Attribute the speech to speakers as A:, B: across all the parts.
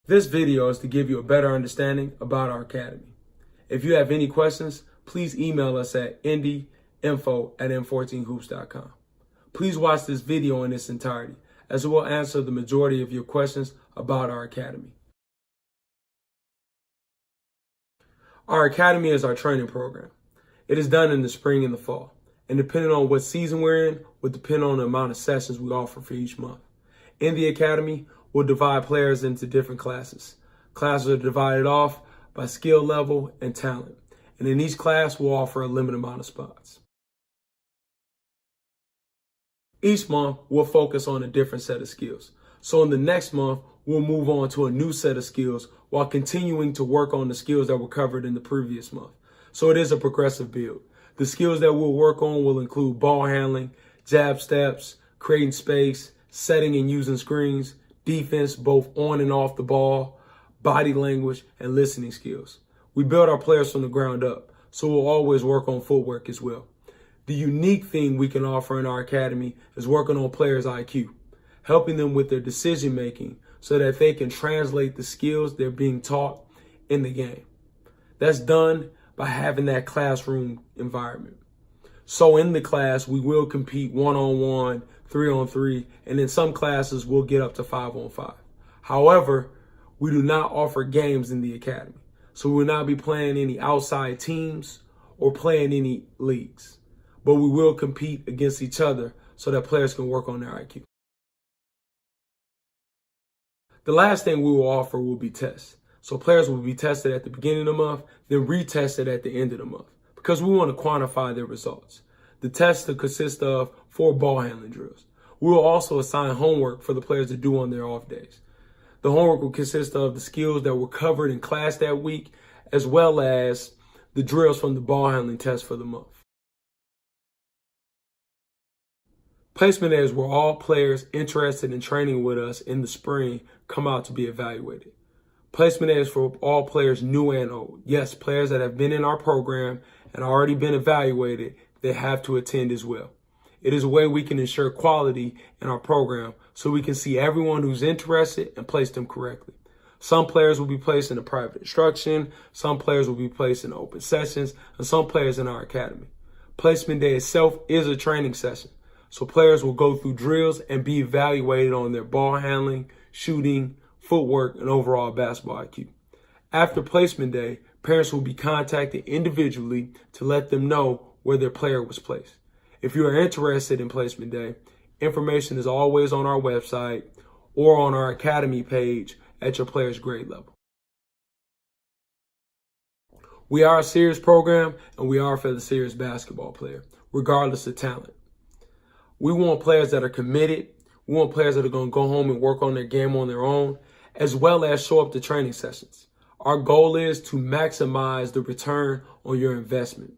A: This video is to give you a better understanding about our academy. If you have any questions, please email us at indyinfo@m14hoops.com. Please watch this video in its entirety, as it will answer the majority of your questions about our academy. Our academy is our training program. It is done in the spring and the fall, and depending on what season we're in, will depend on the amount of sessions we offer for each month. In the academy, we'll divide players into different classes. Classes are divided off by skill level and talent, and in each class, we'll offer a limited amount of spots. Each month, we'll focus on a different set of skills. So in the next month, we'll move on to a new set of skills while continuing to work on the skills that were covered in the previous month. So it is a progressive build. The skills that we'll work on will include ball handling, jab steps, creating space, setting and using screens, defense both on and off the ball, body language, and listening skills. We build our players from the ground up, so we'll always work on footwork as well. The unique thing we can offer in our academy is working on players' IQ, helping them with their decision making so that they can translate the skills they're being taught in the game. That's done by having that classroom environment. So in the class, we will compete 1-on-1, 3-on-3, and in some classes, we'll get up to 5-on-5. However, we do not offer games in the academy. So we will not be playing any outside teams or playing any leagues. But we will compete against each other so that players can work on their IQ. The last thing we will offer will be tests. So players will be tested at the beginning of the month, then retested at the end of the month, because we want to quantify their results. The tests will consist of 4 ball handling drills. We will also assign homework for the players to do on their off days. The homework will consist of the skills that were covered in class that week, as well as the drills from the ball handling test for the month. Placement day is where all players interested in training with us in the spring come out to be evaluated. Placement day is for all players new and old. Yes, players that have been in our program and already been evaluated, they have to attend as well. It is a way we can ensure quality in our program so we can see everyone who's interested and place them correctly. Some players will be placed in a private instruction, some players will be placed in open sessions, and some players in our academy. Placement day itself is a training session. So players will go through drills and be evaluated on their ball handling, shooting, footwork, and overall basketball IQ. After placement day, parents will be contacted individually to let them know where their player was placed. If you are interested in placement day, information is always on our website or on our academy page at your player's grade level. We are a serious program, and we are for the serious basketball player, regardless of talent. We want players that are committed. We want players that are going to go home and work on their game on their own, as well as show up to training sessions. Our goal is to maximize the return on your investment.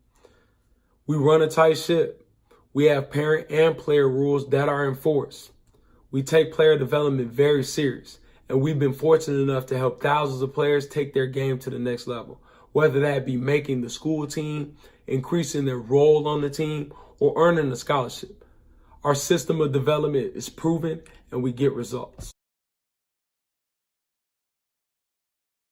A: We run a tight ship. We have parent and player rules that are enforced. We take player development very serious, and we've been fortunate enough to help thousands of players take their game to the next level, whether that be making the school team, increasing their role on the team, or earning a scholarship. Our system of development is proven, and we get results.